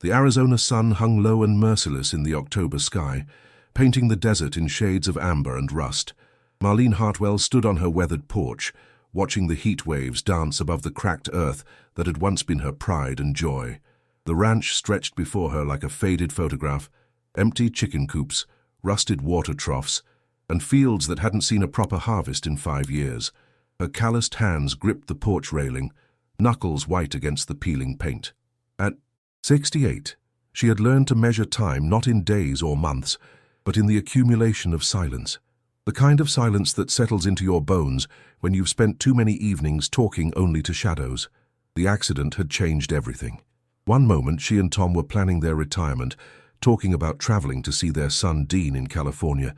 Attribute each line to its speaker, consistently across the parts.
Speaker 1: The Arizona sun hung low and merciless in the October sky, painting the desert in shades of amber and rust. Marlene Hartwell stood on her weathered porch, watching the heat waves dance above the cracked earth that had once been her pride and joy. The ranch stretched before her like a faded photograph, empty chicken coops, rusted water troughs, and fields that hadn't seen a proper harvest in 5 years. Her calloused hands gripped the porch railing, knuckles white against the peeling paint. At 68, she had learned to measure time not in days or months, but in the accumulation of silence. The kind of silence that settles into your bones when you've spent too many evenings talking only to shadows. The accident had changed everything. One moment she and Tom were planning their retirement, talking about traveling to see their son Dean in California,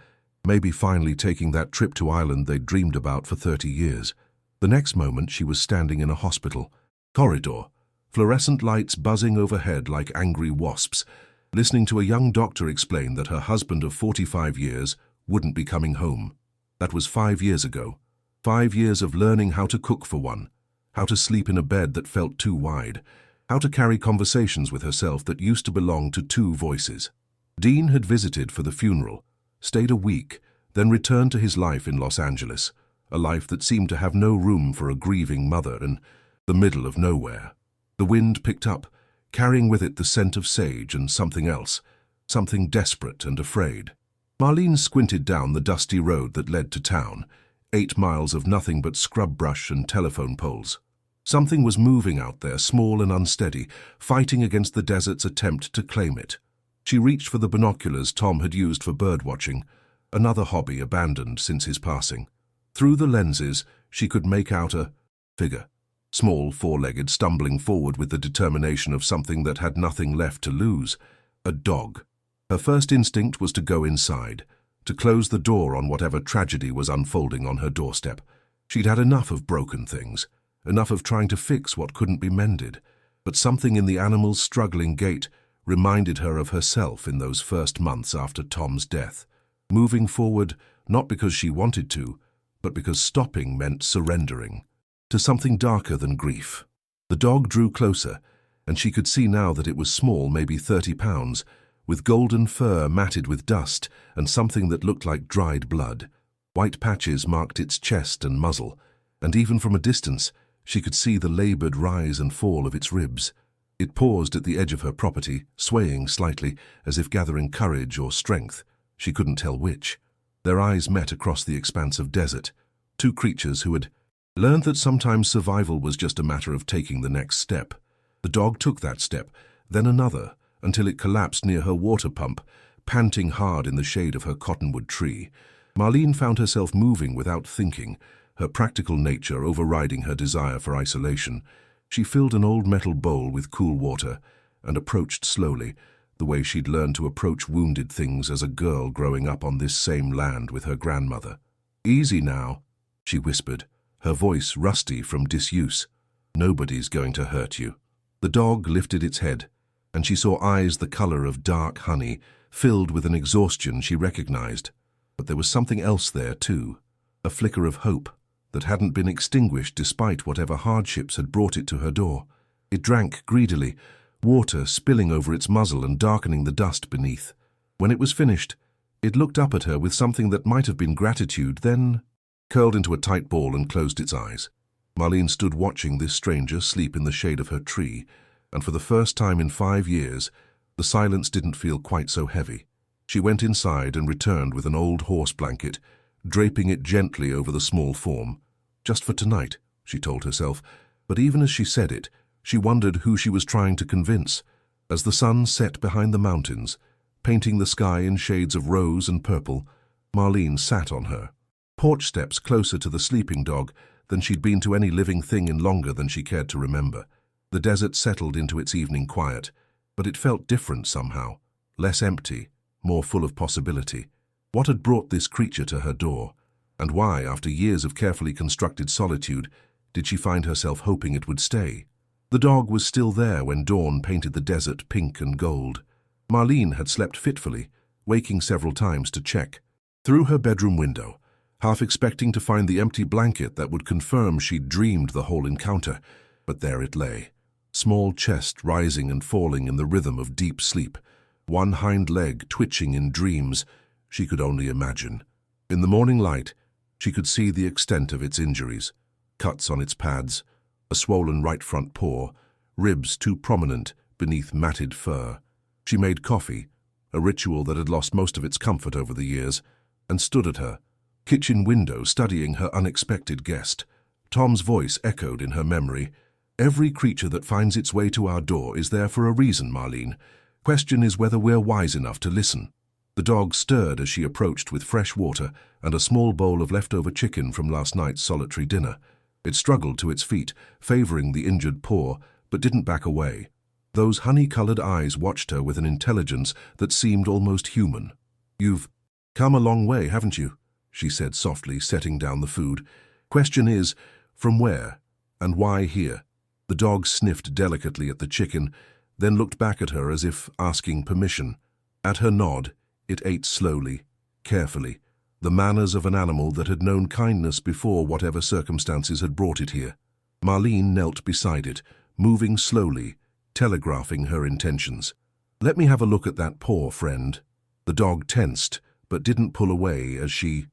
Speaker 1: maybe finally taking that trip to Ireland they'd dreamed about for 30 years. The next moment she was standing in a hospital corridor, fluorescent lights buzzing overhead like angry wasps, listening to a young doctor explain that her husband of 45 years wouldn't be coming home. That was 5 years ago. 5 years of learning how to cook for one, how to sleep in a bed that felt too wide, how to carry conversations with herself that used to belong to 2 voices. Dean had visited for the funeral, stayed a week, then returned to his life in Los Angeles, a life that seemed to have no room for a grieving mother in the middle of nowhere. The wind picked up, carrying with it the scent of sage and something else, something desperate and afraid. Marlene squinted down the dusty road that led to town, 8 miles of nothing but scrub brush and telephone poles. Something was moving out there, small and unsteady, fighting against the desert's attempt to claim it. She reached for the binoculars Tom had used for birdwatching, another hobby abandoned since his passing. Through the lenses, she could make out a figure, small, 4-legged, stumbling forward with the determination of something that had nothing left to lose, a dog. Her first instinct was to go inside, to close the door on whatever tragedy was unfolding on her doorstep. She'd had enough of broken things, enough of trying to fix what couldn't be mended, but something in the animal's struggling gait reminded her of herself in those first months after Tom's death, moving forward not because she wanted to, but because stopping meant surrendering to something darker than grief. The dog drew closer, and she could see now that it was small, maybe 30 pounds, with golden fur matted with dust and something that looked like dried blood. White patches marked its chest and muzzle, and even from a distance she could see the labored rise and fall of its ribs. It paused at the edge of her property, swaying slightly as if gathering courage or strength. She couldn't tell which. Their eyes met across the expanse of desert, 2 creatures who had learned that sometimes survival was just a matter of taking the next step. The dog took that step, then another, until it collapsed near her water pump, panting hard in the shade of her cottonwood tree. Marlene found herself moving without thinking, her practical nature overriding her desire for isolation. She filled an old metal bowl with cool water and approached slowly, the way she'd learned to approach wounded things as a girl growing up on this same land with her grandmother. "Easy now," she whispered, her voice rusty from disuse. "Nobody's going to hurt you." The dog lifted its head, and she saw eyes the color of dark honey, filled with an exhaustion she recognized. But there was something else there, too, a flicker of hope that hadn't been extinguished despite whatever hardships had brought it to her door. It drank greedily, water spilling over its muzzle and darkening the dust beneath. When it was finished, it looked up at her with something that might have been gratitude, then curled into a tight ball and closed its eyes. Marlene stood watching this stranger sleep in the shade of her tree, and for the first time in 5 years, the silence didn't feel quite so heavy. She went inside and returned with an old horse blanket, draping it gently over the small form. Just for tonight, she told herself, but even as she said it, she wondered who she was trying to convince. As the sun set behind the mountains, painting the sky in shades of rose and purple, Marlene sat on her porch steps closer to the sleeping dog than she'd been to any living thing in longer than she cared to remember. The desert settled into its evening quiet, but it felt different somehow, less empty, more full of possibility. What had brought this creature to her door? And why, after years of carefully constructed solitude, did she find herself hoping it would stay? The dog was still there when dawn painted the desert pink and gold. Marlene had slept fitfully, waking several times to check. Through her bedroom window, half expecting to find the empty blanket that would confirm she'd dreamed the whole encounter, but there it lay, small chest rising and falling in the rhythm of deep sleep, one hind leg twitching in dreams she could only imagine. In the morning light, she could see the extent of its injuries: cuts on its pads, a swollen right front paw, ribs too prominent beneath matted fur. She made coffee, a ritual that had lost most of its comfort over the years, and stood at her kitchen window studying her unexpected guest. Tom's voice echoed in her memory. "Every creature that finds its way to our door is there for a reason, Marlene. Question is whether we're wise enough to listen." The dog stirred as she approached with fresh water and a small bowl of leftover chicken from last night's solitary dinner. It struggled to its feet, favoring the injured paw, but didn't back away. Those honey-colored eyes watched her with an intelligence that seemed almost human. "You've come a long way, haven't you?" she said softly, setting down the food. "Question is, from where, and why here?" The dog sniffed delicately at the chicken, then looked back at her as if asking permission. At her nod, it ate slowly, carefully, the manners of an animal that had known kindness before whatever circumstances had brought it here. Marlene knelt beside it, moving slowly, telegraphing her intentions. "Let me have a look at that paw, friend." The dog tensed, but didn't pull away as she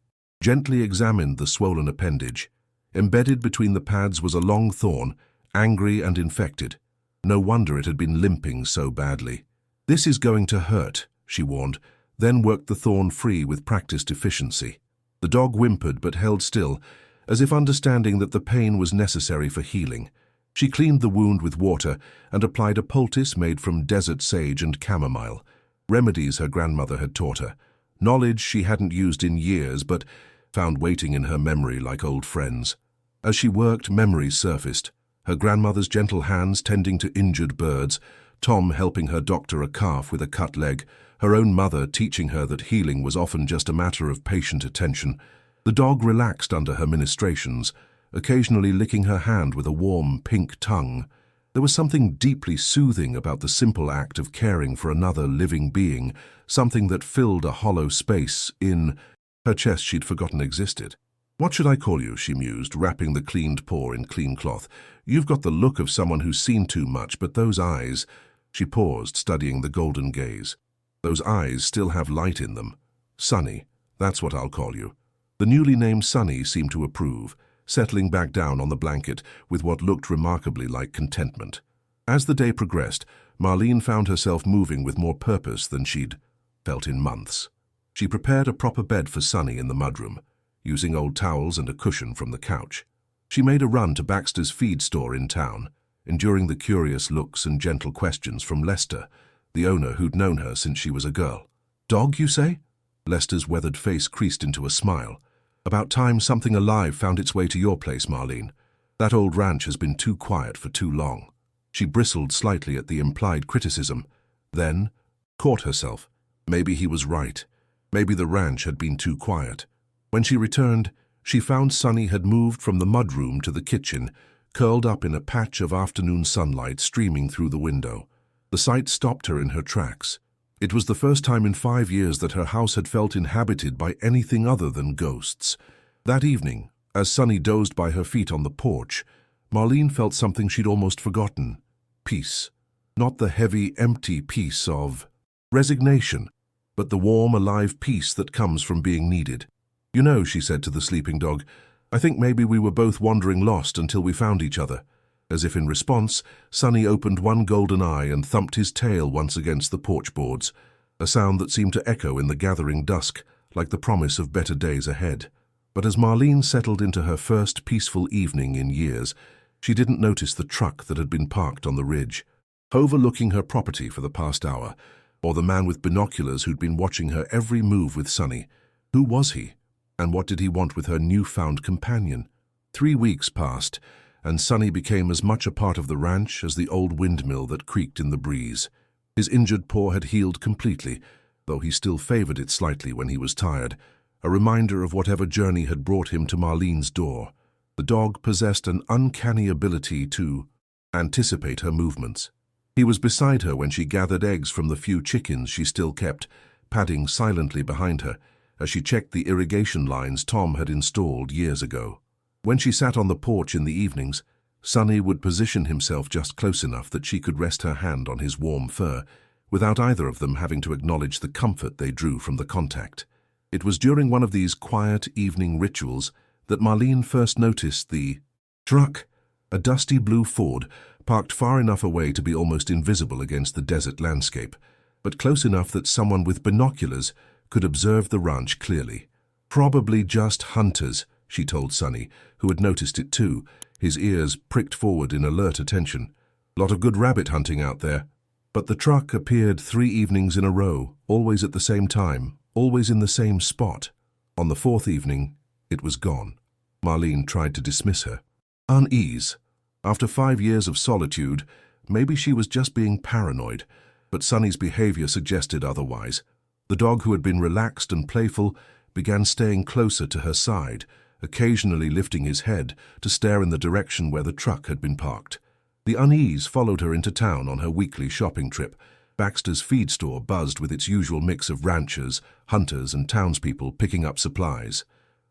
Speaker 1: gently examined the swollen appendage. Embedded between the pads was a long thorn, angry and infected. No wonder it had been limping so badly. "This is going to hurt," she warned, then worked the thorn free with practiced efficiency. The dog whimpered but held still, as if understanding that the pain was necessary for healing. She cleaned the wound with water and applied a poultice made from desert sage and chamomile, remedies her grandmother had taught her, knowledge she hadn't used in years but found waiting in her memory like old friends. As she worked, memories surfaced, her grandmother's gentle hands tending to injured birds, Tom helping her doctor a calf with a cut leg, her own mother teaching her that healing was often just a matter of patient attention. The dog relaxed under her ministrations, occasionally licking her hand with a warm, pink tongue. There was something deeply soothing about the simple act of caring for another living being, something that filled a hollow space in her chest she'd forgotten existed. "What should I call you?" she mused, wrapping the cleaned paw in clean cloth. "You've got the look of someone who's seen too much, but those eyes—" She paused, studying the golden gaze. "Those eyes still have light in them. Sunny, that's what I'll call you." The newly named Sunny seemed to approve, settling back down on the blanket with what looked remarkably like contentment. As the day progressed, Marlene found herself moving with more purpose than she'd felt in months. She prepared a proper bed for Sunny in the mudroom, using old towels and a cushion from the couch. She made a run to Baxter's feed store in town, enduring the curious looks and gentle questions from Lester, the owner who'd known her since she was a girl. "Dog, you say?" Lester's weathered face creased into a smile. "About time something alive found its way to your place, Marlene. That old ranch has been too quiet for too long." She bristled slightly at the implied criticism, then caught herself. Maybe he was right. Maybe the ranch had been too quiet. When she returned, she found Sunny had moved from the mudroom to the kitchen, curled up in a patch of afternoon sunlight streaming through the window. The sight stopped her in her tracks. It was the first time in 5 years that her house had felt inhabited by anything other than ghosts. That evening, as Sunny dozed by her feet on the porch, Marlene felt something she'd almost forgotten. Peace. Not the heavy, empty peace of resignation, but the warm, alive peace that comes from being needed. "You know," she said to the sleeping dog, "I think maybe we were both wandering lost until we found each other." As if in response, Sunny opened one golden eye and thumped his tail once against the porch boards, a sound that seemed to echo in the gathering dusk, like the promise of better days ahead. But as Marlene settled into her first peaceful evening in years, she didn't notice the truck that had been parked on the ridge, overlooking her property for the past hour, or the man with binoculars who'd been watching her every move with Sunny. Who was he? And what did he want with her newfound companion? 3 weeks passed, and Sunny became as much a part of the ranch as the old windmill that creaked in the breeze. His injured paw had healed completely, though he still favored it slightly when he was tired, a reminder of whatever journey had brought him to Marlene's door. The dog possessed an uncanny ability to anticipate her movements. He was beside her when she gathered eggs from the few chickens she still kept, padding silently behind her as she checked the irrigation lines Tom had installed years ago. When she sat on the porch in the evenings, Sonny would position himself just close enough that she could rest her hand on his warm fur, without either of them having to acknowledge the comfort they drew from the contact. It was during one of these quiet evening rituals that Marlene first noticed the truck, a dusty blue Ford, parked far enough away to be almost invisible against the desert landscape, but close enough that someone with binoculars could observe the ranch clearly. Probably just hunters, she told Sonny, who had noticed it too, his ears pricked forward in alert attention. Lot of good rabbit hunting out there. But the truck appeared 3 evenings in a row, always at the same time, always in the same spot. On the 4th evening, it was gone. Marlene tried to dismiss her. Unease. After 5 years of solitude, maybe she was just being paranoid, but Sonny's behavior suggested otherwise. The dog, who had been relaxed and playful, began staying closer to her side, occasionally lifting his head to stare in the direction where the truck had been parked. The unease followed her into town on her weekly shopping trip. Baxter's feed store buzzed with its usual mix of ranchers, hunters, and townspeople picking up supplies.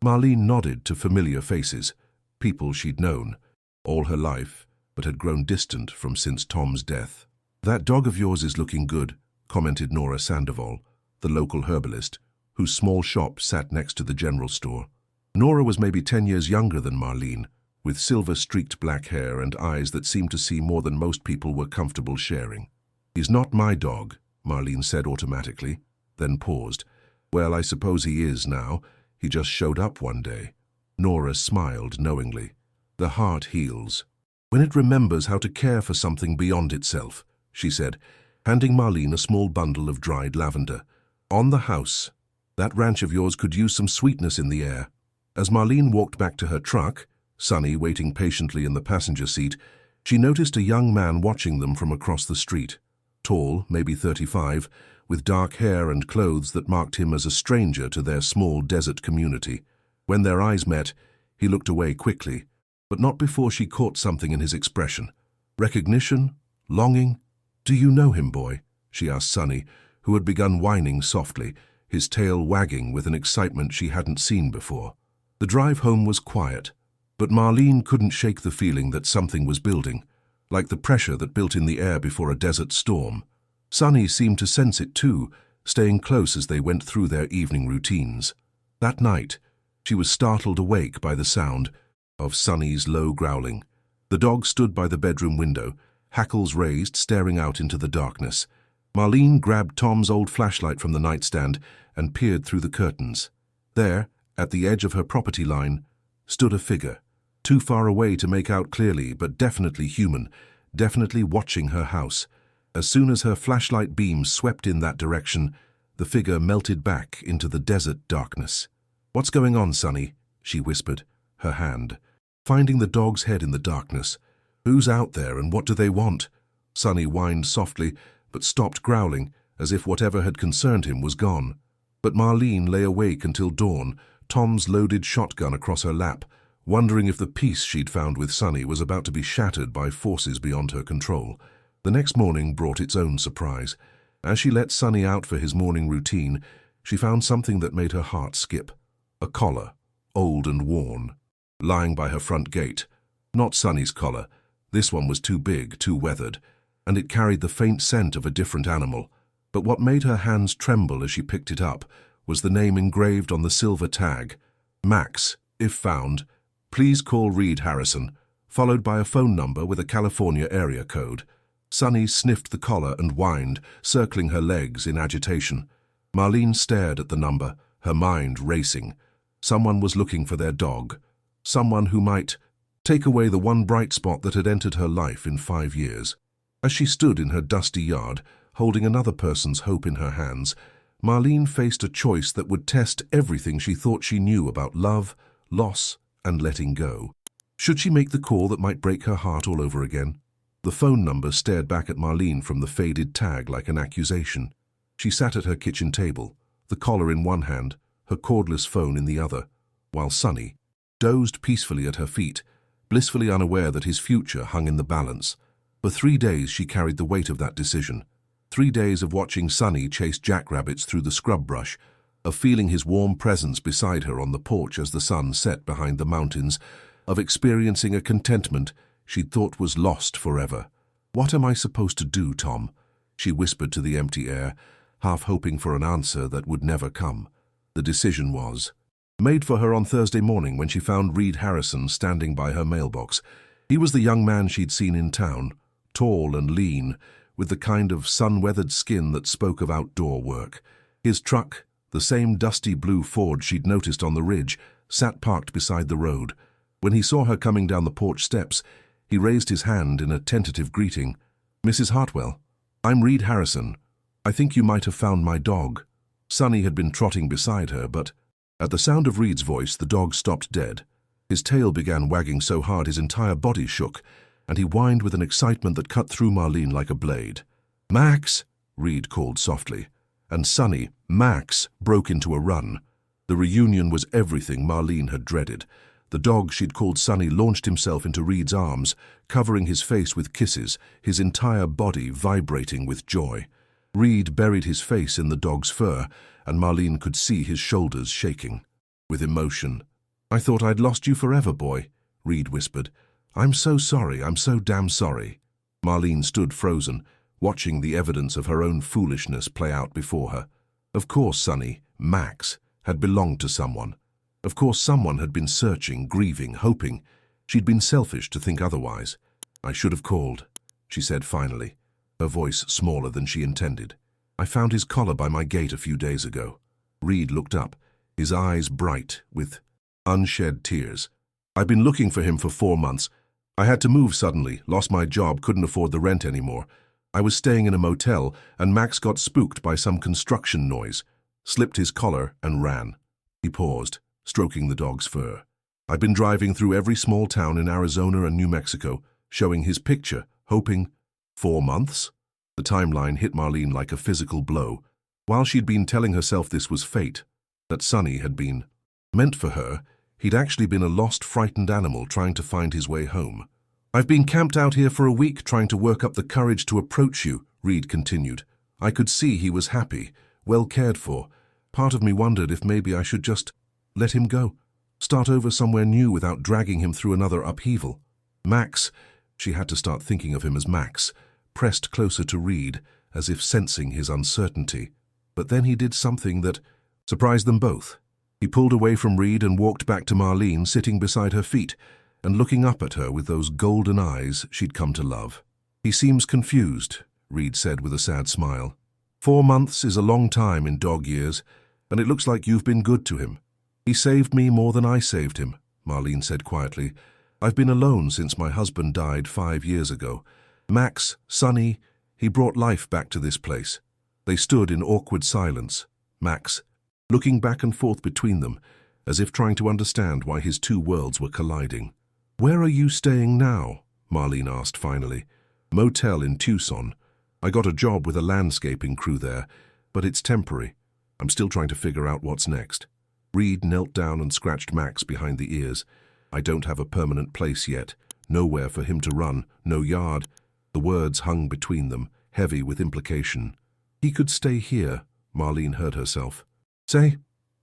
Speaker 1: Marlene nodded to familiar faces, people she'd known all her life, but had grown distant from since Tom's death. "That dog of yours is looking good," commented Nora Sandoval, the local herbalist, whose small shop sat next to the general store. Nora was maybe 10 years younger than Marlene, with silver-streaked black hair and eyes that seemed to see more than most people were comfortable sharing. "He's not my dog," Marlene said automatically, then paused. "Well, I suppose he is now. He just showed up one day." Nora smiled knowingly. "The heart heals when it remembers how to care for something beyond itself," she said, handing Marlene a small bundle of dried lavender. "On the house. That ranch of yours could use some sweetness in the air." As Marlene walked back to her truck, Sonny waiting patiently in the passenger seat, she noticed a young man watching them from across the street. Tall, maybe 35, with dark hair and clothes that marked him as a stranger to their small desert community. When their eyes met, he looked away quickly, but not before she caught something in his expression. Recognition? Longing? "Do you know him, boy?" she asked Sonny, who had begun whining softly, his tail wagging with an excitement she hadn't seen before. The drive home was quiet, but Marlene couldn't shake the feeling that something was building, like the pressure that built in the air before a desert storm. Sonny seemed to sense it too, staying close as they went through their evening routines. That night, she was startled awake by the sound of Sonny's low growling. The dog stood by the bedroom window, hackles raised, staring out into the darkness. Marlene grabbed Tom's old flashlight from the nightstand and peered through the curtains. There, at the edge of her property line, stood a figure, too far away to make out clearly, but definitely human, definitely watching her house. As soon as her flashlight beam swept in that direction, the figure melted back into the desert darkness. "What's going on, Sonny?" she whispered, her hand finding the dog's head in the darkness. "Who's out there and what do they want?" Sonny whined softly, but stopped growling, as if whatever had concerned him was gone. But Marlene lay awake until dawn, Tom's loaded shotgun across her lap, wondering if the peace she'd found with Sonny was about to be shattered by forces beyond her control. The next morning brought its own surprise. As she let Sonny out for his morning routine, she found something that made her heart skip. A collar, old and worn, lying by her front gate. Not Sonny's collar. This one was too big, too weathered, and it carried the faint scent of a different animal. But what made her hands tremble as she picked it up was the name engraved on the silver tag. "Max, if found, please call Reed Harrison," followed by a phone number with a California area code. Sonny sniffed the collar and whined, circling her legs in agitation. Marlene stared at the number, her mind racing. Someone was looking for their dog. Someone who might take away the one bright spot that had entered her life in 5 years. As she stood in her dusty yard, holding another person's hope in her hands, Marlene faced a choice that would test everything she thought she knew about love, loss, and letting go. Should she make the call that might break her heart all over again? The phone number stared back at Marlene from the faded tag like an accusation. She sat at her kitchen table, the collar in one hand, her cordless phone in the other, while Sonny dozed peacefully at her feet, blissfully unaware that his future hung in the balance. For 3 days she carried the weight of that decision. 3 days of watching Sonny chase jackrabbits through the scrub brush, of feeling his warm presence beside her on the porch as the sun set behind the mountains, of experiencing a contentment she'd thought was lost forever. "What am I supposed to do, Tom?" she whispered to the empty air, half hoping for an answer that would never come. The decision was made for her on Thursday morning when she found Reed Harrison standing by her mailbox. He was the young man she'd seen in town, tall and lean, with the kind of sun-weathered skin that spoke of outdoor work. His truck, the same dusty blue Ford she'd noticed on the ridge, sat parked beside the road. When he saw her coming down the porch steps, he raised his hand in a tentative greeting. "Mrs. Hartwell, I'm Reed Harrison. I think you might have found my dog." Sonny had been trotting beside her, but at the sound of Reed's voice, the dog stopped dead. His tail began wagging so hard his entire body shook, and he whined with an excitement that cut through Marlene like a blade. "Max!" Reed called softly, and Sonny, Max, broke into a run. The reunion was everything Marlene had dreaded. The dog she'd called Sonny launched himself into Reed's arms, covering his face with kisses, his entire body vibrating with joy. Reed buried his face in the dog's fur, and Marlene could see his shoulders shaking with emotion. "I thought I'd lost you forever, boy," Reed whispered. "I'm so sorry, I'm so damn sorry." Marlene stood frozen, watching the evidence of her own foolishness play out before her. Of course Sonny, Max, had belonged to someone. Of course someone had been searching, grieving, hoping. She'd been selfish to think otherwise. "I should have called," she said finally, her voice smaller than she intended. "I found his collar by my gate a few days ago." Reed looked up, his eyes bright with unshed tears. "I've been looking for him for 4 months. I had to move suddenly, lost my job, couldn't afford the rent anymore. I was staying in a motel, and Max got spooked by some construction noise, slipped his collar and ran." He paused, stroking the dog's fur. "I've been driving through every small town in Arizona and New Mexico, showing his picture, hoping—" 4 months? The timeline hit Marlene like a physical blow. While she'd been telling herself this was fate, that Sonny had been meant for her, he'd actually been a lost, frightened animal trying to find his way home. "I've been camped out here for a week trying to work up the courage to approach you," Reed continued. "I could see he was happy, well cared for. Part of me wondered if maybe I should just let him go, start over somewhere new without dragging him through another upheaval." Max, she had to start thinking of him as Max, pressed closer to Reed, as if sensing his uncertainty. But then he did something that surprised them both. He pulled away from Reed and walked back to Marlene, sitting beside her feet and looking up at her with those golden eyes she'd come to love. "He seems confused," Reed said with a sad smile. 4 months is a long time in dog years, and it looks like you've been good to him." "He saved me more than I saved him," Marlene said quietly. "I've been alone since my husband died 5 years ago. Max, Sonny, he brought life back to this place." They stood in awkward silence, Max looking back and forth between them, as if trying to understand why his two worlds were colliding. "Where are you staying now?" Marlene asked finally. "Motel in Tucson. I got a job with a landscaping crew there, but it's temporary. I'm still trying to figure out what's next." Reed knelt down and scratched Max behind the ears. "I don't have a permanent place yet. Nowhere for him to run, no yard." The words hung between them, heavy with implication. "He could stay here," Marlene heard herself. "Say,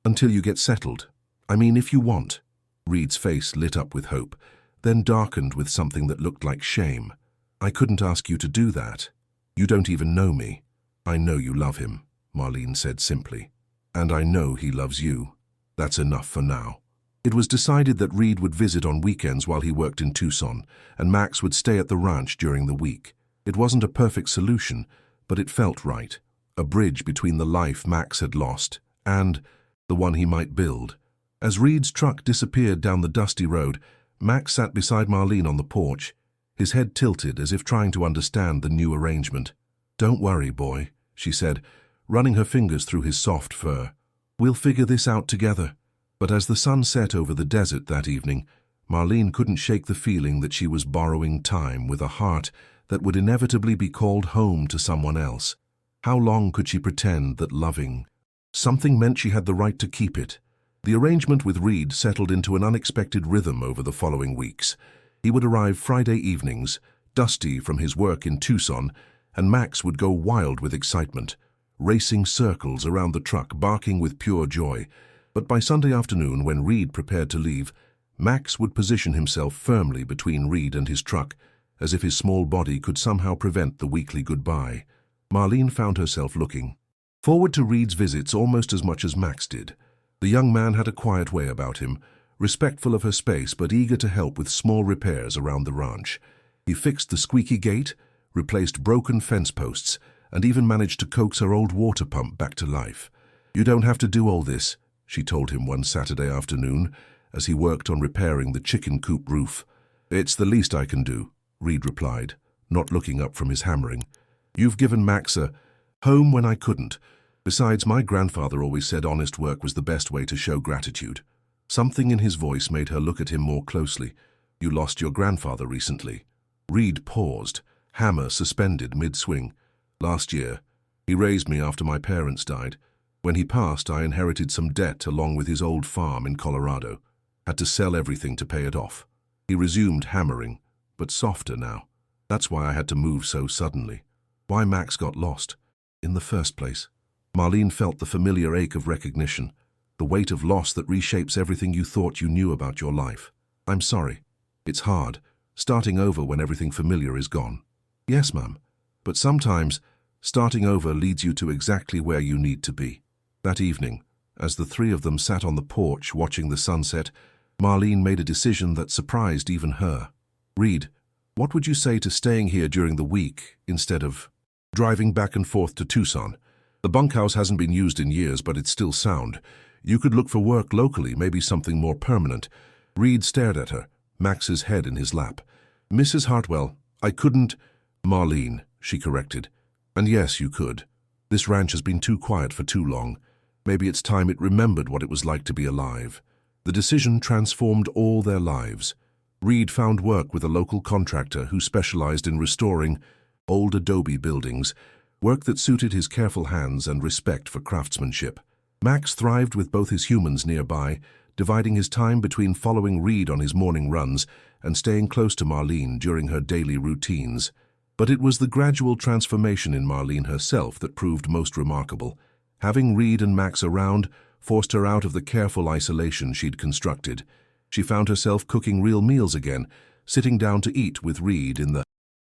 Speaker 1: until you get settled. I mean, if you want." Reed's face lit up with hope, then darkened with something that looked like shame. "I couldn't ask you to do that. You don't even know me." "I know you love him," Marlene said simply. "And I know he loves you. That's enough for now." It was decided that Reed would visit on weekends while he worked in Tucson, and Max would stay at the ranch during the week. It wasn't a perfect solution, but it felt right. A bridge between the life Max had lost and the one he might build. As Reed's truck disappeared down the dusty road, Max sat beside Marlene on the porch, his head tilted as if trying to understand the new arrangement. "Don't worry, boy," she said, running her fingers through his soft fur. "We'll figure this out together." But as the sun set over the desert that evening, Marlene couldn't shake the feeling that she was borrowing time with a heart that would inevitably be called home to someone else. How long could she pretend that loving something meant she had the right to keep it? The arrangement with Reed settled into an unexpected rhythm over the following weeks. He would arrive Friday evenings, dusty from his work in Tucson, and Max would go wild with excitement, racing circles around the truck, barking with pure joy. But by Sunday afternoon, when Reed prepared to leave, Max would position himself firmly between Reed and his truck, as if his small body could somehow prevent the weekly goodbye. Marlene found herself looking forward to Reed's visits almost as much as Max did. The young man had a quiet way about him, respectful of her space but eager to help with small repairs around the ranch. He fixed the squeaky gate, replaced broken fence posts, and even managed to coax her old water pump back to life. "You don't have to do all this," she told him one Saturday afternoon as he worked on repairing the chicken coop roof. "It's the least I can do," Reed replied, not looking up from his hammering. "You've given Max a home when I couldn't. Besides, my grandfather always said honest work was the best way to show gratitude." Something in his voice made her look at him more closely. "You lost your grandfather recently." Reed paused, hammer suspended mid-swing. "Last year. He raised me after my parents died. When he passed, I inherited some debt along with his old farm in Colorado. Had to sell everything to pay it off." He resumed hammering, but softer now. "That's why I had to move so suddenly. Why Max got lost in the first place." Marlene felt the familiar ache of recognition, the weight of loss that reshapes everything you thought you knew about your life. "I'm sorry. It's hard, starting over when everything familiar is gone." "Yes, ma'am. But sometimes, starting over leads you to exactly where you need to be." That evening, as the three of them sat on the porch watching the sunset, Marlene made a decision that surprised even her. "Reed, what would you say to staying here during the week instead of driving back and forth to Tucson? The bunkhouse hasn't been used in years, but it's still sound. You could look for work locally, maybe something more permanent." Reed stared at her, Max's head in his lap. "Mrs. Hartwell, I couldn't—" "Marlene," she corrected. "And yes, you could. This ranch has been too quiet for too long. Maybe it's time it remembered what it was like to be alive." The decision transformed all their lives. Reed found work with a local contractor who specialized in restoring old adobe buildings, work that suited his careful hands and respect for craftsmanship. Max thrived with both his humans nearby, dividing his time between following Reed on his morning runs and staying close to Marlene during her daily routines. But it was the gradual transformation in Marlene herself that proved most remarkable. Having Reed and Max around forced her out of the careful isolation she'd constructed. She found herself cooking real meals again, sitting down to eat with Reed in the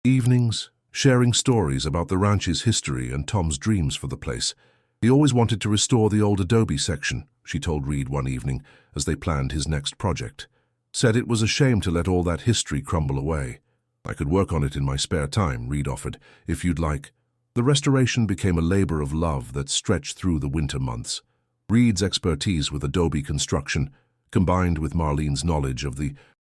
Speaker 1: evenings, sharing stories about the ranch's history and Tom's dreams for the place. "He always wanted to restore the old adobe section," she told Reed one evening as they planned his next project. "Said it was a shame to let all that history crumble away." "I could work on it in my spare time," Reed offered, "if you'd like." The restoration became a labor of love that stretched through the winter months. Reed's expertise with adobe construction, combined with Marlene's knowledge of the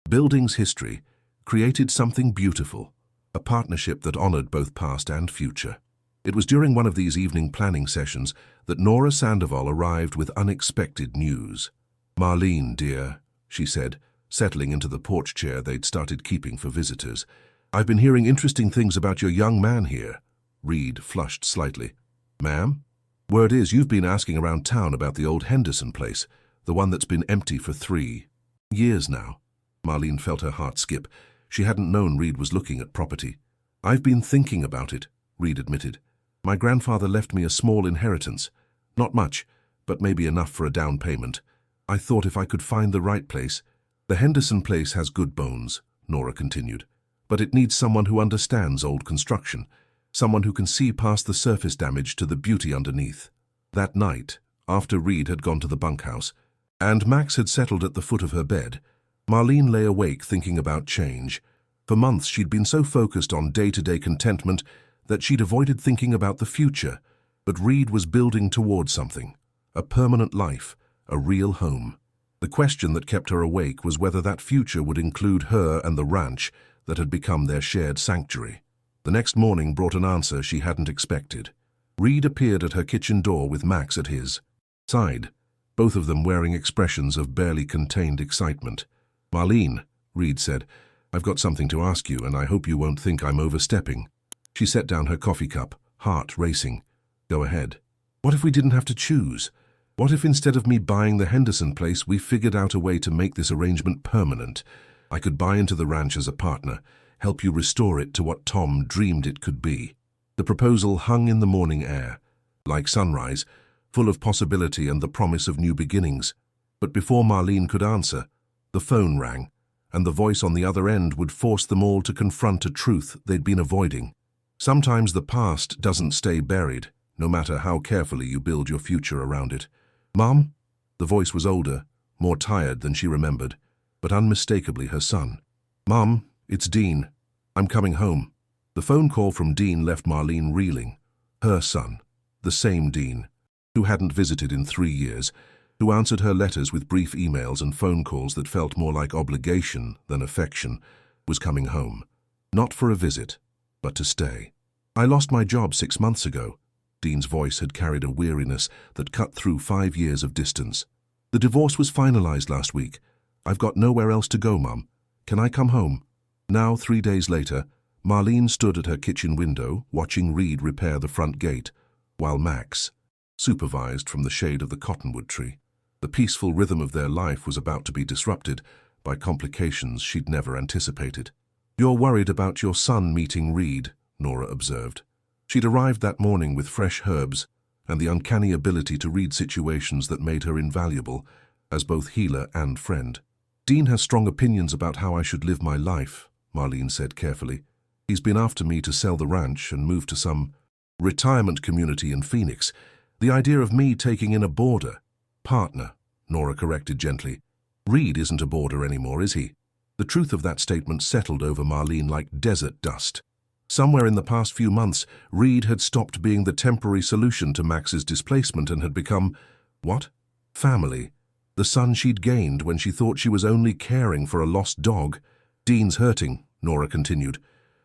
Speaker 1: building's history, created something beautiful, a partnership that honored both past and future. It was during one of these evening planning sessions that Nora Sandoval arrived with unexpected news. "Marlene, dear," she said, settling into the porch chair they'd started keeping for visitors. "I've been hearing interesting things about your young man here." Reed flushed slightly. "Ma'am? Word is you've been asking around town about the old Henderson place, the one that's been empty for 3 years now." Marlene felt her heart skip. She hadn't known Reed was looking at property. "I've been thinking about it," Reed admitted. "My grandfather left me a small inheritance. Not much, but maybe enough for a down payment. I thought if I could find the right place—" "The Henderson place has good bones," Nora continued, "but it needs someone who understands old construction, someone who can see past the surface damage to the beauty underneath." That night, after Reed had gone to the bunkhouse, and Max had settled at the foot of her bed, Marlene lay awake thinking about change. For months she'd been so focused on day-to-day contentment that she'd avoided thinking about the future, but Reed was building towards something, a permanent life, a real home. The question that kept her awake was whether that future would include her and the ranch that had become their shared sanctuary. The next morning brought an answer she hadn't expected. Reed appeared at her kitchen door with Max at his side, both of them wearing expressions of barely contained excitement. "Marlene," Reed said, "I've got something to ask you, and I hope you won't think I'm overstepping." She set down her coffee cup, heart racing. "Go ahead." "What if we didn't have to choose? What if instead of me buying the Henderson place, we figured out a way to make this arrangement permanent? I could buy into the ranch as a partner, help you restore it to what Tom dreamed it could be." The proposal hung in the morning air, like sunrise, full of possibility and the promise of new beginnings. But before Marlene could answer, The phone rang, and the voice on the other end would force them all to confront a truth they'd been avoiding. Sometimes the past doesn't stay buried, no matter how carefully you build your future around it. "Mom?" The voice was older, more tired than she remembered, but unmistakably her son. "Mom, it's Dean. I'm coming home." The phone call from Dean left Marlene reeling. Her son, the same Dean, who hadn't visited in 3 years, who answered her letters with brief emails and phone calls that felt more like obligation than affection, was coming home. Not for a visit, but to stay. "I lost my job 6 months ago." Dean's voice had carried a weariness that cut through 5 years of distance. "The divorce was finalized last week. I've got nowhere else to go, Mum. Can I come home?" Now, 3 days later, Marlene stood at her kitchen window, watching Reed repair the front gate, while Max supervised from the shade of the cottonwood tree. The peaceful rhythm of their life was about to be disrupted by complications she'd never anticipated. "You're worried about your son meeting Reed," Nora observed. She'd arrived that morning with fresh herbs and the uncanny ability to read situations that made her invaluable as both healer and friend. "Dean has strong opinions about how I should live my life," Marlene said carefully. "He's been after me to sell the ranch and move to some retirement community in Phoenix. The idea of me taking in a boarder—" "Partner," Nora corrected gently. "Reed isn't a boarder anymore, is he?" The truth of that statement settled over Marlene like desert dust. Somewhere in the past few months, Reed had stopped being the temporary solution to Max's displacement and had become, what? Family. The son she'd gained when she thought she was only caring for a lost dog. "Dean's hurting," Nora continued.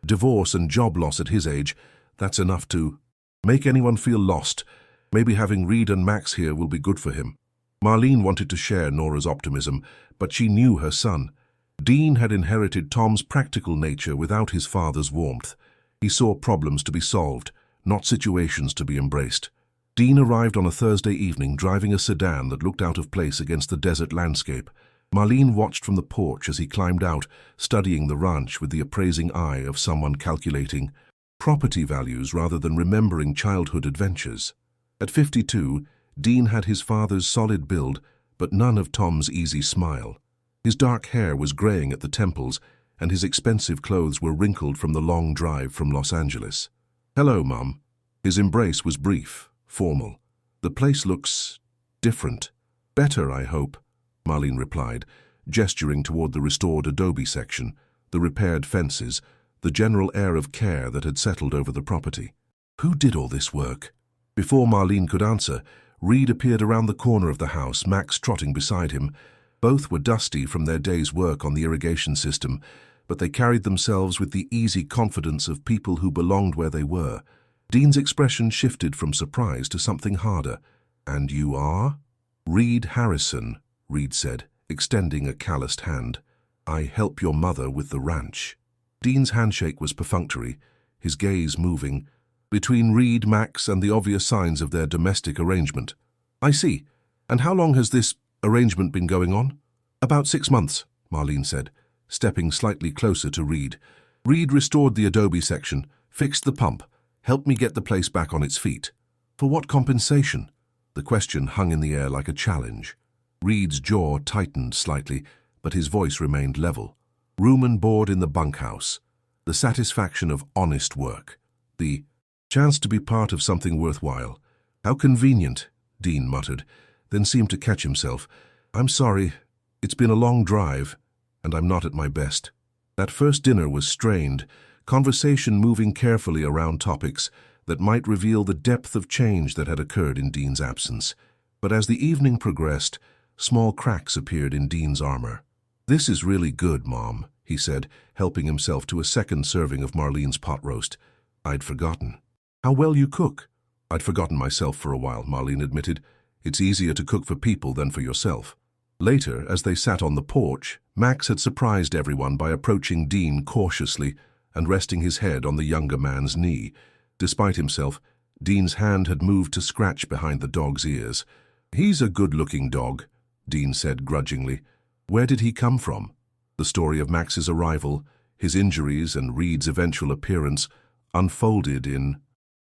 Speaker 1: "Divorce and job loss at his age, that's enough to make anyone feel lost. Maybe having Reed and Max here will be good for him." Marlene wanted to share Nora's optimism, but she knew her son. Dean had inherited Tom's practical nature without his father's warmth. He saw problems to be solved, not situations to be embraced. Dean arrived on a Thursday evening driving a sedan that looked out of place against the desert landscape. Marlene watched from the porch as he climbed out, studying the ranch with the appraising eye of someone calculating property values rather than remembering childhood adventures. At 52, Dean had his father's solid build, but none of Tom's easy smile. His dark hair was graying at the temples, and his expensive clothes were wrinkled from the long drive from Los Angeles. "Hello, Mum." His embrace was brief, formal. "The place looks different." "Better, I hope," Marlene replied, gesturing toward the restored adobe section, the repaired fences, the general air of care that had settled over the property. "Who did all this work?" Before Marlene could answer, Reed appeared around the corner of the house, Max trotting beside him. Both were dusty from their day's work on the irrigation system, but they carried themselves with the easy confidence of people who belonged where they were. Dean's expression shifted from surprise to something harder. "And you are?" "Reed Harrison," Reed said, extending a calloused hand. "I help your mother with the ranch." Dean's handshake was perfunctory, his gaze moving between Reed, Max, and the obvious signs of their domestic arrangement. "I see. And how long has this arrangement been going on?" "About 6 months," Marlene said, stepping slightly closer to Reed. "Reed restored the adobe section, fixed the pump, helped me get the place back on its feet." "For what compensation?" The question hung in the air like a challenge. Reed's jaw tightened slightly, but his voice remained level. "Room and board in the bunkhouse. The satisfaction of honest work. The chance to be part of something worthwhile." "How convenient," Dean muttered, then seemed to catch himself. "I'm sorry. It's been a long drive, and I'm not at my best." That first dinner was strained, conversation moving carefully around topics that might reveal the depth of change that had occurred in Dean's absence. But as the evening progressed, small cracks appeared in Dean's armor. "This is really good, Mom," he said, helping himself to a second serving of Marlene's pot roast. "I'd forgotten." "How well you cook." "I'd forgotten myself for a while," Marlene admitted. "It's easier to cook for people than for yourself." Later, as they sat on the porch, Max had surprised everyone by approaching Dean cautiously and resting his head on the younger man's knee. Despite himself, Dean's hand had moved to scratch behind the dog's ears. "He's a good-looking dog," Dean said grudgingly. "Where did he come from?" The story of Max's arrival, his injuries, and Reed's eventual appearance unfolded in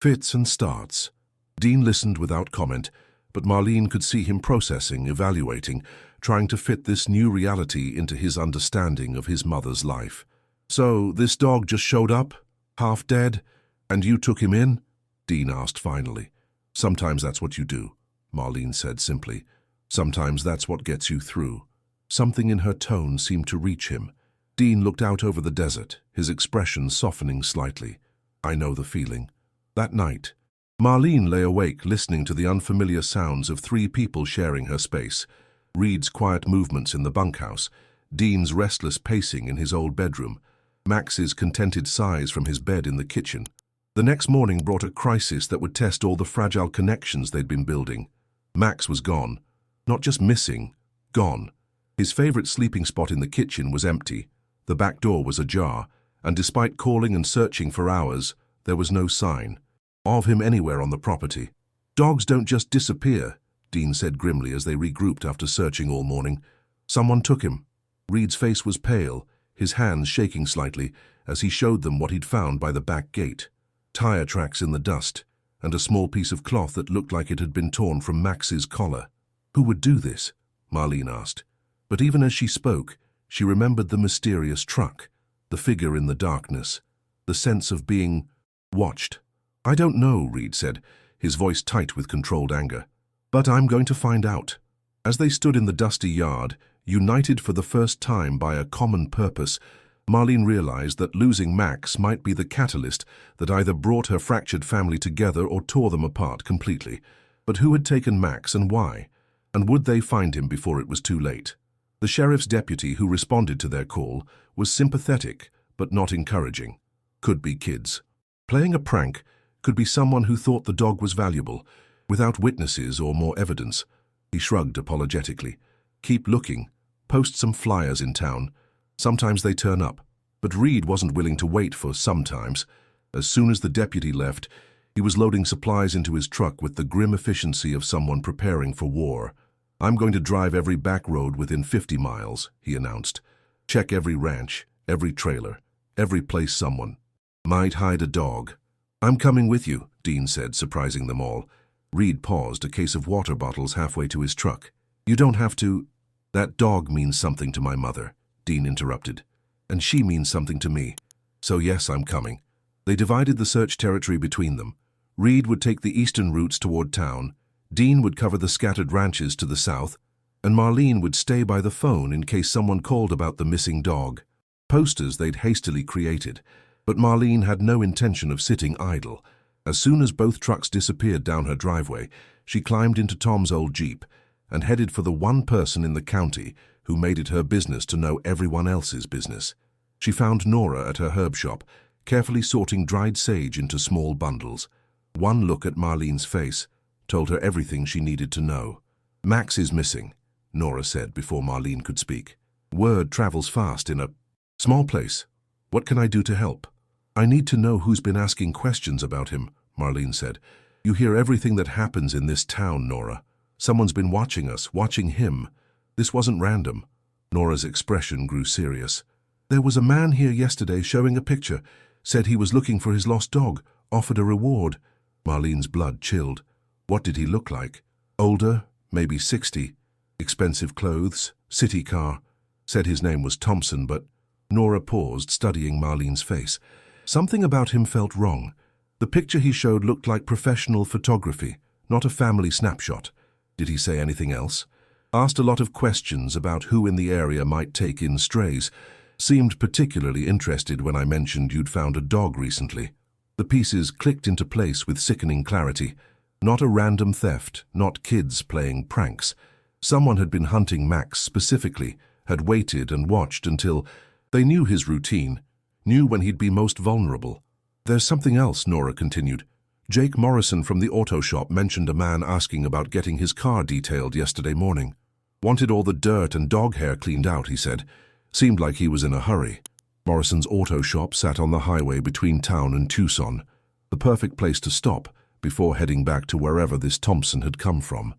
Speaker 1: fits and starts. Dean listened without comment, but Marlene could see him processing, evaluating, trying to fit this new reality into his understanding of his mother's life. "So, this dog just showed up, half dead, and you took him in?" Dean asked finally. "Sometimes that's what you do," Marlene said simply. "Sometimes that's what gets you through." Something in her tone seemed to reach him. Dean looked out over the desert, his expression softening slightly. "I know the feeling." That night, Marlene lay awake listening to the unfamiliar sounds of 3 people sharing her space. Reed's quiet movements in the bunkhouse, Dean's restless pacing in his old bedroom, Max's contented sighs from his bed in the kitchen. The next morning brought a crisis that would test all the fragile connections they'd been building. Max was gone. Not just missing, gone. His favorite sleeping spot in the kitchen was empty. The back door was ajar, and despite calling and searching for hours, there was no sign of him anywhere on the property. "Dogs don't just disappear," Dean said grimly as they regrouped after searching all morning. "Someone took him." Reed's face was pale, his hands shaking slightly as he showed them what he'd found by the back gate. Tire tracks in the dust, and a small piece of cloth that looked like it had been torn from Max's collar. "Who would do this?" Marlene asked. But even as she spoke, she remembered the mysterious truck, the figure in the darkness, the sense of being watched. "I don't know," Reed said, his voice tight with controlled anger. "But I'm going to find out." As they stood in the dusty yard, united for the first time by a common purpose, Marlene realized that losing Max might be the catalyst that either brought her fractured family together or tore them apart completely. But who had taken Max and why? And would they find him before it was too late? The sheriff's deputy who responded to their call was sympathetic, but not encouraging. Could be kids. Playing a prank could be someone who thought the dog was valuable, without witnesses or more evidence. He shrugged apologetically. "Keep looking. Post some flyers in town. Sometimes they turn up." But Reed wasn't willing to wait for sometimes. As soon as the deputy left, he was loading supplies into his truck with the grim efficiency of someone preparing for war. "I'm going to drive every back road within 50 miles, he announced. "Check every ranch, every trailer, every place someone might hide a dog." "I'm coming with you," Dean said, surprising them all. Reed paused, a case of water bottles halfway to his truck. "You don't have to—" "That dog means something to my mother," Dean interrupted. "And she means something to me. So yes, I'm coming." They divided the search territory between them. Reed would take the eastern routes toward town, Dean would cover the scattered ranches to the south, and Marlene would stay by the phone in case someone called about the missing dog. Posters they'd hastily created, but Marlene had no intention of sitting idle. As soon as both trucks disappeared down her driveway, she climbed into Tom's old Jeep and headed for the one person in the county who made it her business to know everyone else's business. She found Nora at her herb shop, carefully sorting dried sage into small bundles. One look at Marlene's face told her everything she needed to know. "Max is missing," Nora said before Marlene could speak. "Word travels fast in a small place. What can I do to help?" "I need to know who's been asking questions about him," Marlene said. "You hear everything that happens in this town, Nora. Someone's been watching us, watching him. This wasn't random." Nora's expression grew serious. "There was a man here yesterday showing a picture, said he was looking for his lost dog, offered a reward." Marlene's blood chilled. "What did he look like?" "Older, maybe 60. Expensive clothes, city car. Said his name was Thompson, but—" Nora paused, studying Marlene's face. Something about him felt wrong. The picture he showed looked like professional photography, not a family snapshot. Did he say anything else? Asked a lot of questions about who in the area might take in strays. Seemed particularly interested when I mentioned you'd found a dog recently. The pieces clicked into place with sickening clarity. Not a random theft, not kids playing pranks. Someone had been hunting Max specifically, had waited and watched until they knew his routine, knew when he'd be most vulnerable. "There's something else," Nora continued. "Jake Morrison from the auto shop mentioned a man asking about getting his car detailed yesterday morning. Wanted all the dirt and dog hair cleaned out, he said. Seemed like he was in a hurry." Morrison's auto shop sat on the highway between town and Tucson, the perfect place to stop before heading back to wherever this Thompson had come from.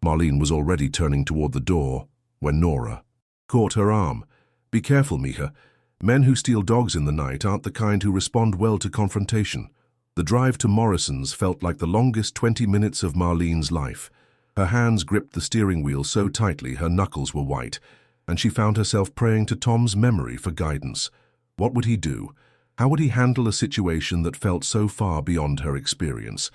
Speaker 1: Marlene was already turning toward the door when Nora caught her arm. "Be careful, Mija. Men who steal dogs in the night aren't the kind who respond well to confrontation." The drive to Morrison's felt like the longest 20 minutes of Marlene's life. Her hands gripped the steering wheel so tightly her knuckles were white, and she found herself praying to Tom's memory for guidance. What would he do? How would he handle a situation that felt so far beyond her experience?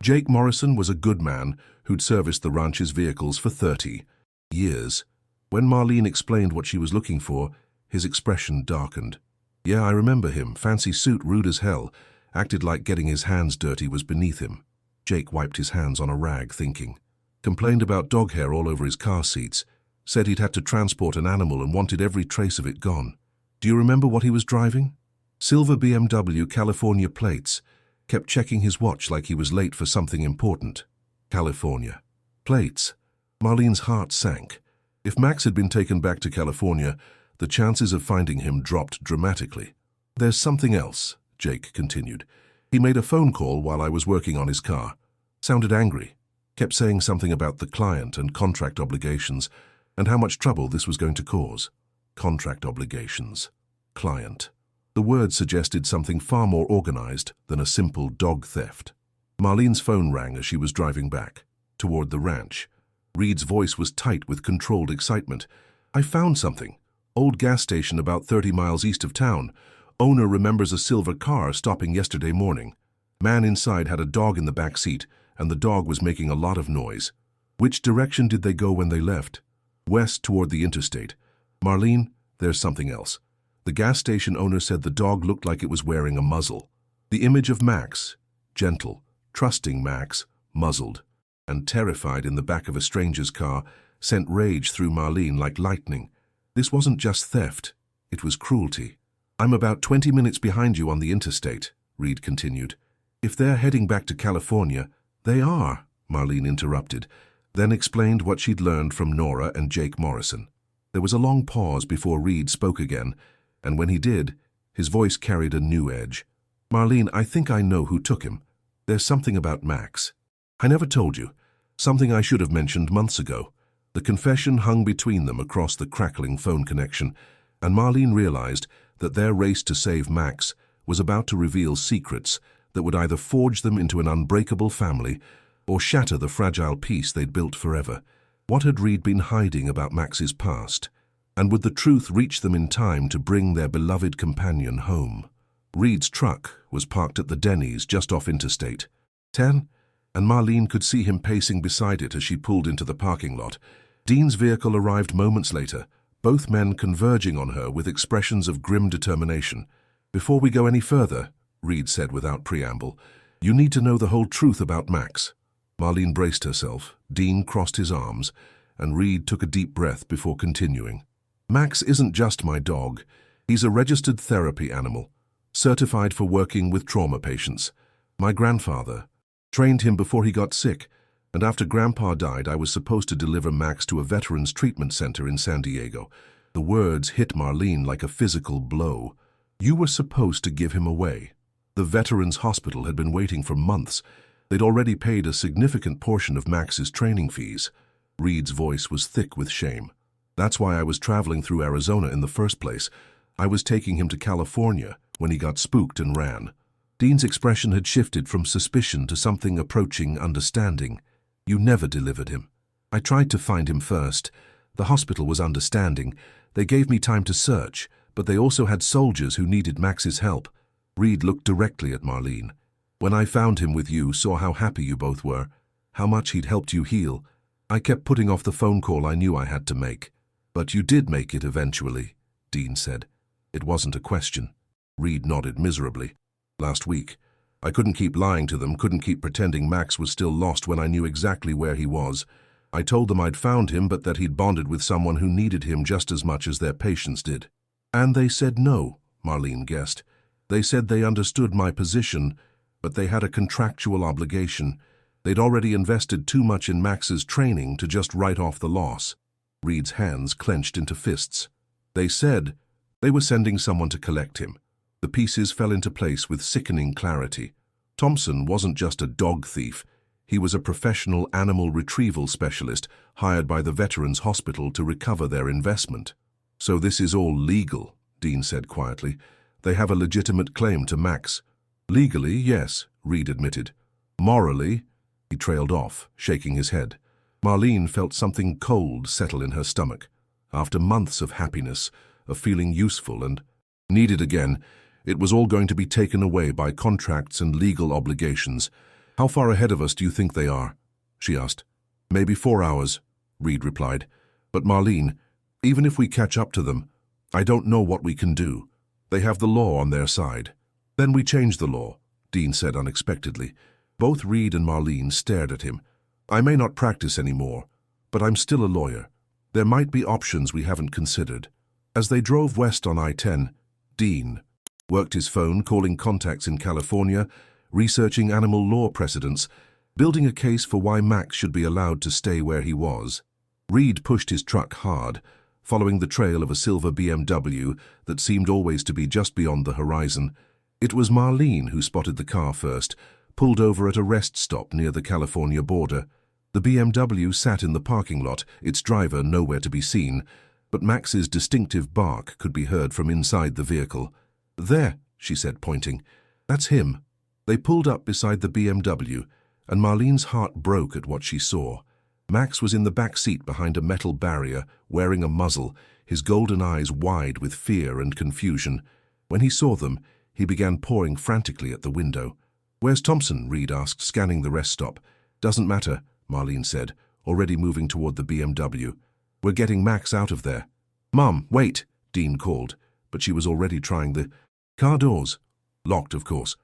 Speaker 1: Jake Morrison was a good man who'd serviced the ranch's vehicles for 30 years. When Marlene explained what she was looking for, his expression darkened. Yeah, I remember him. Fancy suit, rude as hell. Acted like getting his hands dirty was beneath him. Jake wiped his hands on a rag, thinking. Complained about dog hair all over his car seats. Said he'd had to transport an animal and wanted every trace of it gone. Do you remember what he was driving? Silver BMW California plates. Kept checking his watch like he was late for something important. California. Plates. Marlene's heart sank. If Max had been taken back to California, the chances of finding him dropped dramatically. There's something else, Jake continued. He made a phone call while I was working on his car. Sounded angry. Kept saying something about the client and contract obligations and how much trouble this was going to cause. Contract obligations. Client. The word suggested something far more organized than a simple dog theft. Marlene's phone rang as she was driving back, toward the ranch. Reed's voice was tight with controlled excitement. I found something. Old gas station about 30 miles east of town. Owner remembers a silver car stopping yesterday morning. Man inside had a dog in the back seat, and the dog was making a lot of noise. Which direction did they go when they left? West toward the interstate. Marlene, there's something else. The gas station owner said the dog looked like it was wearing a muzzle. The image of Max, gentle, trusting Max, muzzled, and terrified in the back of a stranger's car, sent rage through Marlene like lightning. This wasn't just theft, it was cruelty. I'm about 20 minutes behind you on the interstate, Reed continued. If they're heading back to California, they are, Marlene interrupted, then explained what she'd learned from Nora and Jake Morrison. There was a long pause before Reed spoke again, and when he did, his voice carried a new edge. Marlene, I think I know who took him. There's something about Max. I never told you. Something I should have mentioned months ago. The confession hung between them across the crackling phone connection, and Marlene realized that their race to save Max was about to reveal secrets that would either forge them into an unbreakable family or shatter the fragile peace they'd built forever. What had Reed been hiding about Max's past? And would the truth reach them in time to bring their beloved companion home? Reed's truck was parked at the Denny's just off Interstate 10, and Marlene could see him pacing beside it as she pulled into the parking lot. Dean's vehicle arrived moments later, both men converging on her with expressions of grim determination. Before we go any further, Reed said without preamble, you need to know the whole truth about Max. Marlene braced herself, Dean crossed his arms, and Reed took a deep breath before continuing. Max isn't just my dog. He's a registered therapy animal, certified for working with trauma patients. My grandfather trained him before he got sick, and after Grandpa died, I was supposed to deliver Max to a veterans treatment center in San Diego. The words hit Marlene like a physical blow. You were supposed to give him away. The veterans hospital had been waiting for months. They'd already paid a significant portion of Max's training fees. Reed's voice was thick with shame. That's why I was traveling through Arizona in the first place. I was taking him to California when he got spooked and ran. Dean's expression had shifted from suspicion to something approaching understanding. You never delivered him. I tried to find him first. The hospital was understanding. They gave me time to search, but they also had soldiers who needed Max's help. Reed looked directly at Marlene. When I found him with you, saw how happy you both were, how much he'd helped you heal, I kept putting off the phone call I knew I had to make. But you did make it eventually, Dean said. It wasn't a question. Reed nodded miserably. Last week. I couldn't keep lying to them, couldn't keep pretending Max was still lost when I knew exactly where he was. I told them I'd found him, but that he'd bonded with someone who needed him just as much as their patients did. And they said no, Marlene guessed. They said they understood my position, but they had a contractual obligation. They'd already invested too much in Max's training to just write off the loss. Reed's hands clenched into fists. They said they were sending someone to collect him. The pieces fell into place with sickening clarity. Thompson wasn't just a dog thief. He was a professional animal retrieval specialist hired by the Veterans Hospital to recover their investment. So this is all legal, Dean said quietly. They have a legitimate claim to Max. Legally, yes, Reed admitted. Morally, he trailed off, shaking his head. Marlene felt something cold settle in her stomach. After months of happiness, of feeling useful and needed again, it was all going to be taken away by contracts and legal obligations. "How far ahead of us do you think they are?" she asked. "Maybe 4 hours," Reed replied. "But Marlene, even if we catch up to them, I don't know what we can do. They have the law on their side." "Then we change the law," Dean said unexpectedly. Both Reed and Marlene stared at him. "I may not practice anymore, but I'm still a lawyer. There might be options we haven't considered." As they drove west on I-10, Dean worked his phone, calling contacts in California, researching animal law precedents, building a case for why Max should be allowed to stay where he was. Reed pushed his truck hard, following the trail of a silver BMW that seemed always to be just beyond the horizon. It was Marlene who spotted the car first, pulled over at a rest stop near the California border. The BMW sat in the parking lot, its driver nowhere to be seen, but Max's distinctive bark could be heard from inside the vehicle. "There," she said, pointing. "That's him." They pulled up beside the BMW, and Marlene's heart broke at what she saw. Max was in the back seat behind a metal barrier, wearing a muzzle, his golden eyes wide with fear and confusion. When he saw them, he began pawing frantically at the window. "Where's Thompson?" Reed asked, scanning the rest stop. "Doesn't matter," Marlene said, already moving toward the BMW. "We're getting Max out of there." "Mom, wait," Dean called, but she was already trying the car doors. "Locked, of course."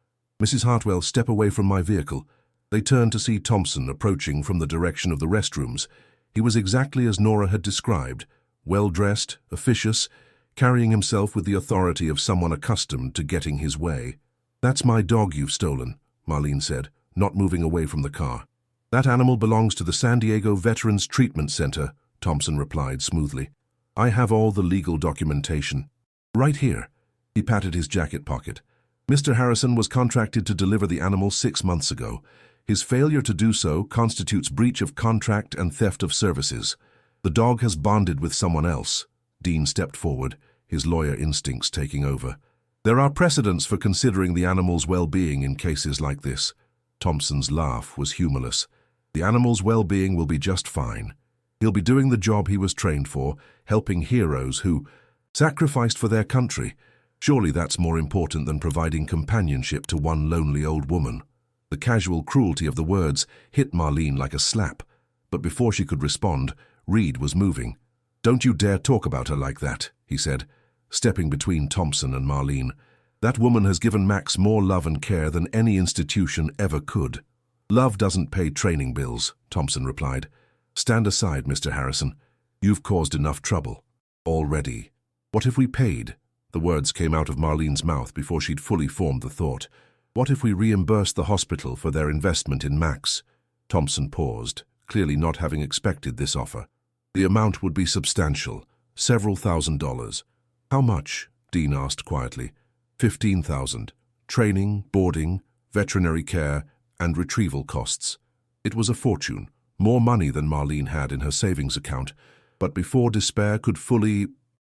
Speaker 1: "Mrs. Hartwell, step away from my vehicle." They turned to see Thompson approaching from the direction of the restrooms. He was exactly as Nora had described, well-dressed, officious, carrying himself with the authority of someone accustomed to getting his way. "That's my dog you've stolen," Marlene said, not moving away from the car. "That animal belongs to the San Diego Veterans Treatment Center," Thompson replied smoothly. "I have all the legal documentation. Right here." He patted his jacket pocket. "Mr. Harrison was contracted to deliver the animal 6 months ago. His failure to do so constitutes breach of contract and theft of services. The dog has bonded with someone else." Dean stepped forward, his lawyer instincts taking over. "There are precedents for considering the animal's well-being in cases like this." Thompson's laugh was humorless. "The animal's well-being will be just fine. He'll be doing the job he was trained for, helping heroes who sacrificed for their country. Surely that's more important than providing companionship to one lonely old woman." The casual cruelty of the words hit Marlene like a slap, but before she could respond, Reed was moving. "Don't you dare talk about her like that," he said, stepping between Thompson and Marlene. "That woman has given Max more love and care than any institution ever could." "Love doesn't pay training bills," Thompson replied. "Stand aside, Mr. Harrison. You've caused enough trouble. Already." "What if we paid?" The words came out of Marlene's mouth before she'd fully formed the thought. "What if we reimbursed the hospital for their investment in Max?" Thompson paused, clearly not having expected this offer. "The amount would be substantial, several $1,000s. "How much?" Dean asked quietly. $15,000. Training, boarding, veterinary care, and retrieval costs. It was a fortune, more money than Marlene had in her savings account, but before despair could fully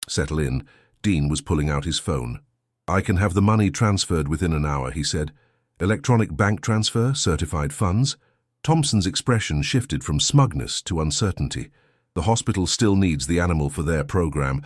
Speaker 1: settle in, Dean was pulling out his phone. "I can have the money transferred within an hour," he said. "Electronic bank transfer, certified funds." Thompson's expression shifted from smugness to uncertainty. "The hospital still needs the animal for their program."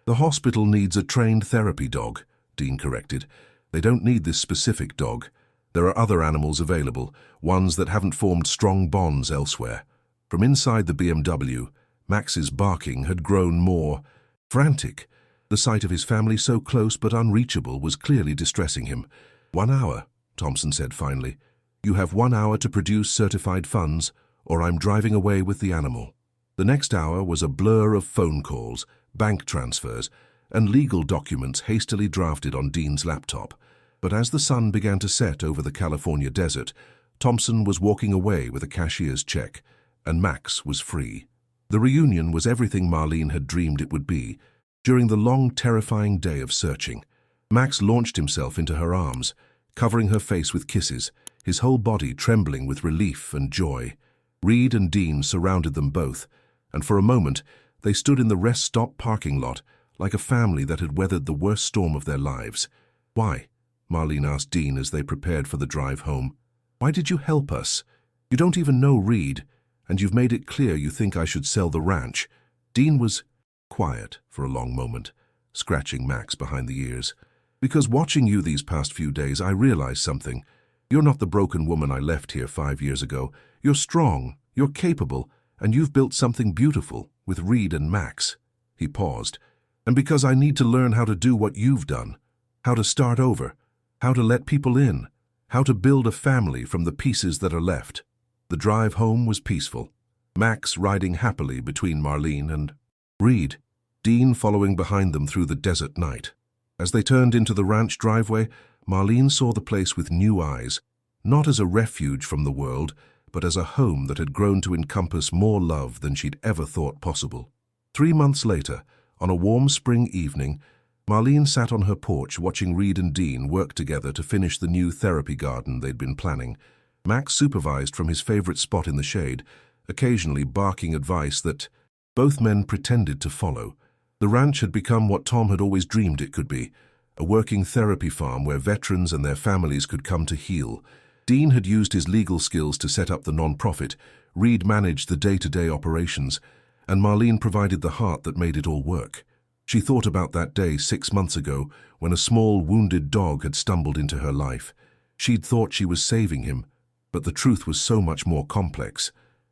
Speaker 1: "The hospital needs a trained therapy dog," Dean corrected. "They don't need this specific dog. There are other animals available, ones that haven't formed strong bonds elsewhere." From inside the BMW, Max's barking had grown more frantic. The sight of his family so close but unreachable was clearly distressing him. "1 hour," Thompson said finally. "You have 1 hour to produce certified funds, or I'm driving away with the animal." The next hour was a blur of phone calls, bank transfers, and legal documents hastily drafted on Dean's laptop. But as the sun began to set over the California desert, Thompson was walking away with a cashier's check, and Max was free. The reunion was everything Marlene had dreamed it would be. During the long, terrifying day of searching, Max launched himself into her arms, covering her face with kisses, his whole body trembling with relief and joy. Reed and Dean surrounded them both, and for a moment they stood in the rest stop parking lot like a family that had weathered the worst storm of their lives. "Why?" Marlene asked Dean as they prepared for the drive home. "Why did you help us? You don't even know Reed." and you've made it clear you think I should sell the ranch." Dean was quiet for a long moment, scratching Max behind the ears. "Because watching you these past few days, I realized something. You're not the broken woman I left here 5 years ago. You're strong, you're capable, and you've built something beautiful with Reed and Max." He paused. "And because I need to learn how to do what you've done, how to start over, how to let people in, how to build a family from the pieces that are left." The drive home was peaceful, Max riding happily between Marlene and Reed, Dean following behind them through the desert night. As they turned into the ranch driveway, Marlene saw the place with new eyes, not as a refuge from the world, but as a home that had grown to encompass more love than she'd ever thought possible. 3 months later, on a warm spring evening, Marlene sat on her porch watching Reed and Dean work together to finish the new therapy garden they'd been planning. Max supervised from his favorite spot in the shade, occasionally barking advice that both men pretended to follow. The ranch had become what Tom had always dreamed it could be, a working therapy farm where veterans and their families could come to heal. Dean had used his legal skills to set up the non-profit, Reed managed the day-to-day operations, and Marlene provided the heart that made it all work. She thought about that day 6 months ago when a small, wounded dog had stumbled into her life. She'd thought she was saving him, but the truth was so much more complex.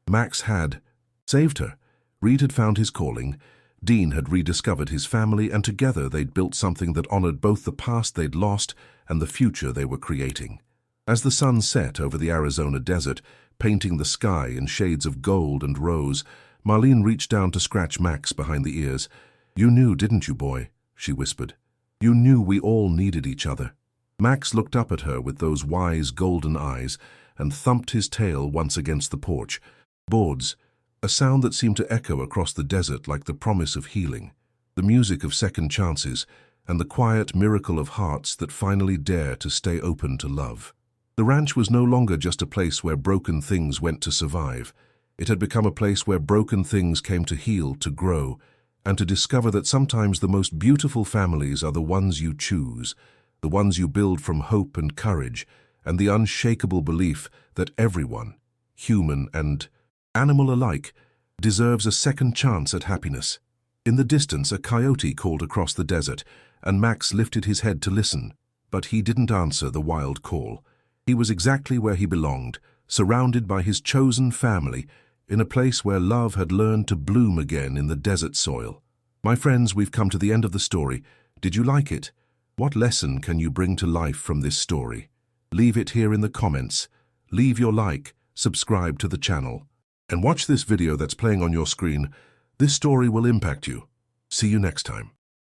Speaker 1: Max had saved her. Reed had found his calling. Dean had rediscovered his family, and together they'd built something that honored both the past they'd lost and the future they were creating. As the sun set over the Arizona desert, painting the sky in shades of gold and rose, Marlene reached down to scratch Max behind the ears. "You knew, didn't you, boy?" she whispered. "You knew we all needed each other." Max looked up at her with those wise golden eyes and thumped his tail once against the porch. Boards, a sound that seemed to echo across the desert like the promise of healing, the music of second chances, and the quiet miracle of hearts that finally dare to stay open to love. The ranch was no longer just a place where broken things went to survive. It had become a place where broken things came to heal, to grow, and to discover that sometimes the most beautiful families are the ones you choose, the ones you build from hope and courage, and the unshakable belief that everyone, human and animal alike, deserves a second chance at happiness. In the distance, a coyote called across the desert, and Max lifted his head to listen, but he didn't answer the wild call. He was exactly where he belonged, surrounded by his chosen family, in a place where love had learned to bloom again in the desert soil. My friends, we've come to the end of the story. Did you like it? What lesson can you bring to life from this story? Leave it here in the comments. Leave your like, subscribe to the channel, and watch this video that's playing on your screen. This story will impact you. See you next time.